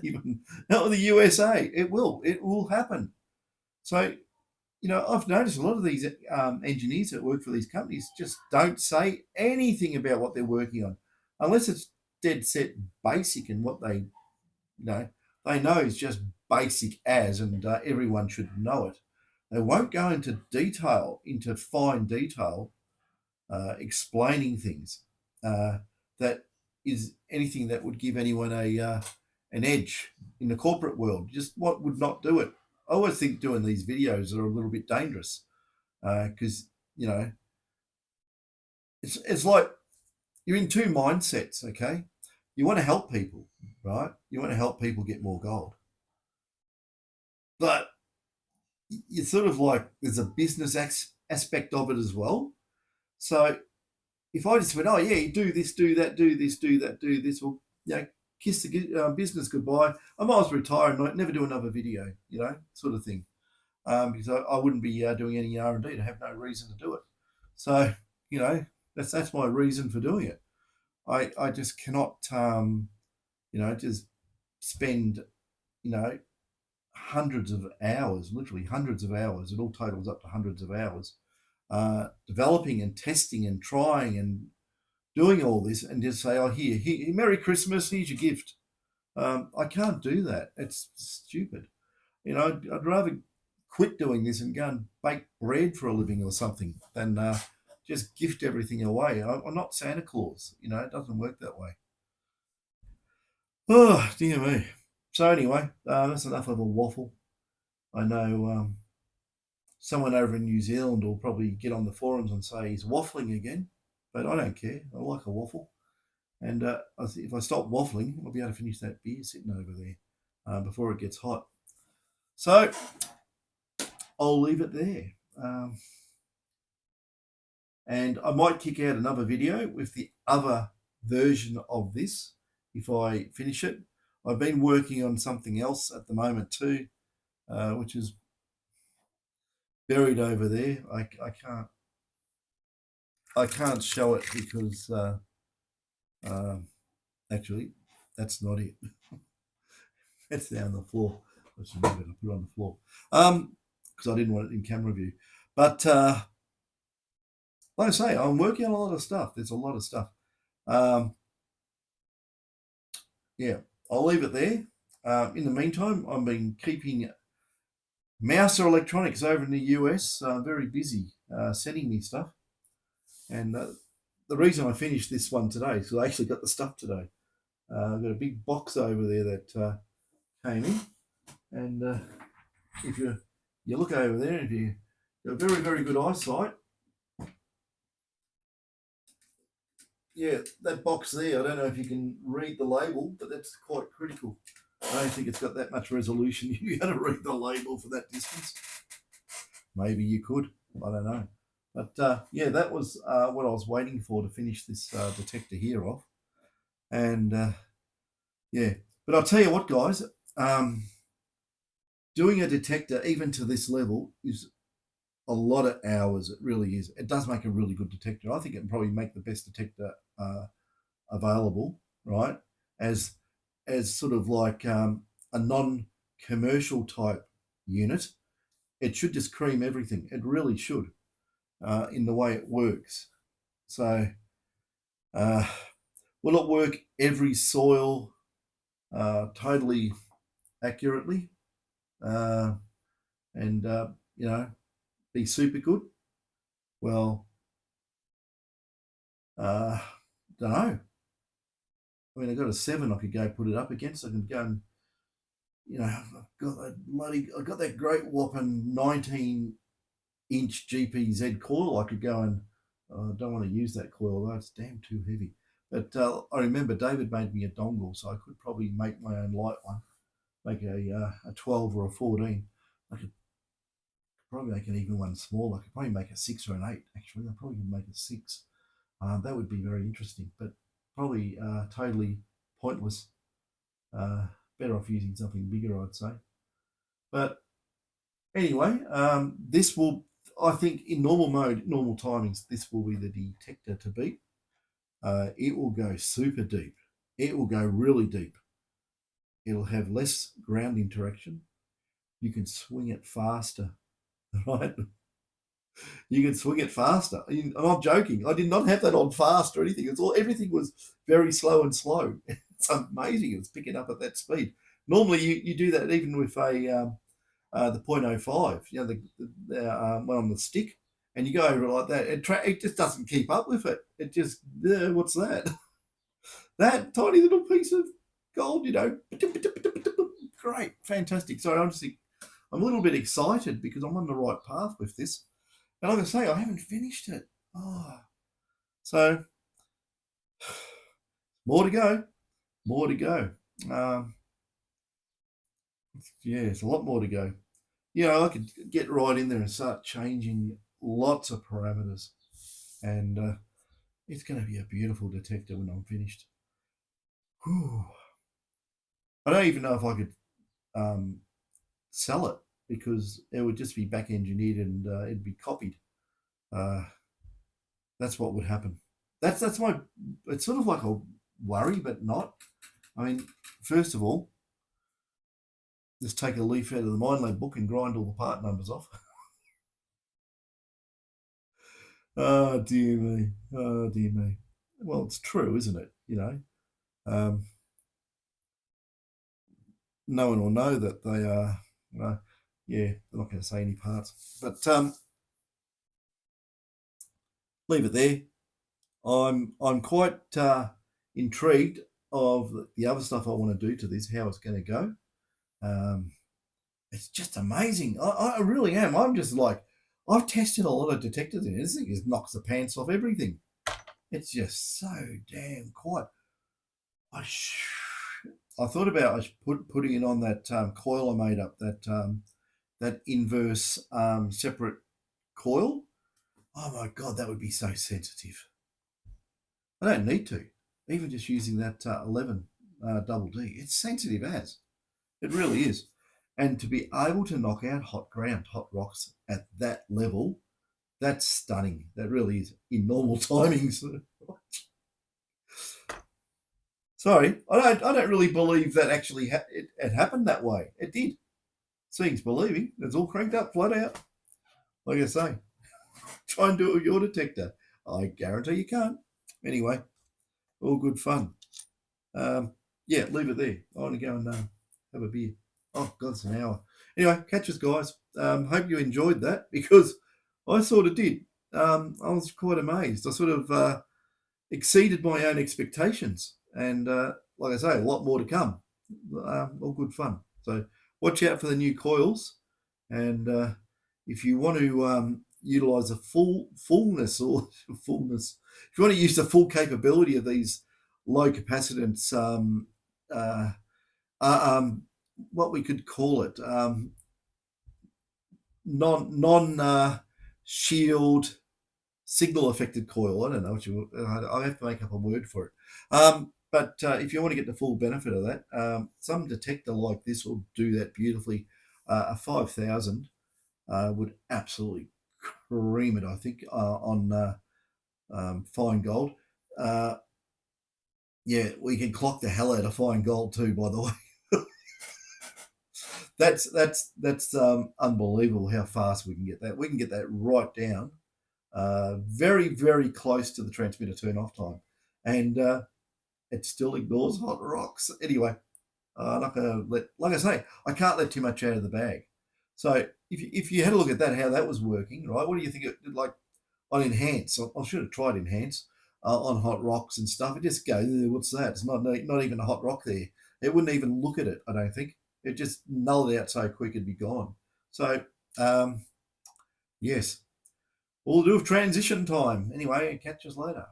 even or the USA. It will happen. So I've noticed a lot of these engineers that work for these companies just don't say anything about what they're working on, unless it's dead set basic and what they know is just basic and everyone should know it. They won't go into fine detail, explaining things that is anything that would give anyone an edge in the corporate world. Just what would not do it. I always think doing these videos are a little bit dangerous because it's like you're in two mindsets. Okay, you want to help people, right? You want to help people get more gold. But it's sort of like there's a business aspect of it as well. So if I just went, oh yeah, do this, do that, do this, do that, do this, well, kiss the business goodbye. I might as well retire and never do another video, sort of thing. Because I wouldn't be doing any R&D. I have no reason to do it. So that's my reason for doing it. I just cannot just spend hundreds of hours, literally hundreds of hours. It all totals up to hundreds of hours developing and testing and trying and doing all this, and just say, oh, here, Merry Christmas, here's your gift. I can't do that. It's stupid. I'd rather quit doing this and go and bake bread for a living or something than just gift everything away. I'm not Santa Claus. It doesn't work that way. Oh, dear me. So anyway, that's enough of a waffle. I know someone over in New Zealand will probably get on the forums and say he's waffling again, but I don't care. I like a waffle. And if I stop waffling, I'll be able to finish that beer sitting over there before it gets hot. So I'll leave it there. And I might kick out another video with the other version of this if I finish it. I've been working on something else at the moment too, which is buried over there. I can't show it because actually that's not it. It's down the floor. I should have put it on the floor because I didn't want it in camera view. But like I say, I'm working on a lot of stuff. There's a lot of stuff. Yeah, I'll leave it there. In the meantime, I've been keeping Mouser Electronics over in the US very busy sending me stuff. And the reason I finished this one today is I actually got the stuff today. I've got a big box over there that came in. And if you look over there, if you got very, very good eyesight, yeah, that box there, I don't know if you can read the label, but that's quite critical. I don't think it's got that much resolution. You got to read the label for that distance. Maybe you could. I don't know. But yeah, that was what I was waiting for to finish this detector here off. And yeah, but I'll tell you what, guys, doing a detector even to this level is a lot of hours. It really is. It does make a really good detector. I think it can probably make the best detector available, right? As sort of like a non-commercial type unit, it should just cream everything. It really should in the way it works. So will it work every soil totally accurately and be super good? Well, don't know. I mean, I got a 7 I could go put it up against. I can go and, I got that great whopping 19-inch GPZ coil. I could go and, I don't want to use that coil though, it's damn too heavy. But I remember David made me a dongle, so I could probably make my own light one, make a 12 or a 14. I could probably make an even one smaller. I could probably make a 6 or an 8, actually. I probably could make a 6. That would be very interesting, but probably totally pointless. Better off using something bigger, I'd say. But anyway, this will, I think, in normal mode, normal timings, this will be the detector to beat. It will go super deep. It will go really deep. It'll have less ground interaction. You can swing it faster, right? You can swing it faster. I'm not joking. I did not have that on fast or anything. Everything was very slow and slow. It's amazing. It was picking up at that speed. Normally, you do that even with the 0.05. The one on the stick, and you go over it like that. It just doesn't keep up with it. It just what's that? That tiny little piece of gold, Great, fantastic. So I'm a little bit excited because I'm on the right path with this. And like I say, I haven't finished it. So more to go. Um, yeah, there's a lot more to go. I could get right in there and start changing lots of parameters, and it's going to be a beautiful detector when I'm finished. Whew. I don't even know if I could um, sell it because it would just be back engineered and it'd be copied. Uh, that's what would happen. That's my. It's sort of like a worry, but not. I mean, first of all, just take a leaf out of the MindLab book and grind all the part numbers off. Oh dear me. Oh dear me. Well, it's true, isn't it? Um, no one will know that they are. Yeah, they're not going to say any parts, but leave it there. I'm quite intrigued of the other stuff I want to do to this, how it's going to go. Um, it's just amazing. I really am. I'm just like, I've tested a lot of detectors in it. This thing just knocks the pants off everything. It's just so damn quiet. I thought about putting it on that coil I made up, that inverse separate coil. Oh my god, that would be so sensitive. I don't need to. Even just using that 11 double D, it's sensitive as. It really is. And to be able to knock out hot ground, hot rocks at that level, that's stunning. That really is in normal timings. Sorry, I don't really believe that actually it happened that way. It did. Seeing's believing. It's all cranked up, flat out. Like I say, try and do it with your detector. I guarantee you can't. Anyway, all good fun. Yeah, leave it there. I want to go and have a beer. Oh, God, it's an hour. Anyway, catch us, guys. Hope you enjoyed that because I sort of did. I was quite amazed. I sort of exceeded my own expectations. And like I say, a lot more to come. All good fun. So watch out for the new coils. And if you want to utilize the fullness or fullness, if you want to use the full capability of these low capacitance, uh, what we could call it, non shield signal affected coil. I don't know what I have to make up a word for it. But if you want to get the full benefit of that, some detector like this will do that beautifully. A 5000 would absolutely cream it, I think, on fine gold. Yeah, we can clock the hell out of fine gold too, by the way. that's unbelievable how fast we can get that. We can get that right down, very, very close to the transmitter turn off time. And it still ignores hot rocks. Anyway, I'm not going to like I say, I can't let too much out of the bag. So if you had a look at that, how that was working, right? What do you think it did like on enhance? I should have tried enhance on hot rocks and stuff. It just goes, what's that? It's not even a hot rock there. It wouldn't even look at it, I don't think. It just nulled out so quick it'd be gone. So, yes, we'll do transition time. Anyway, catch us later.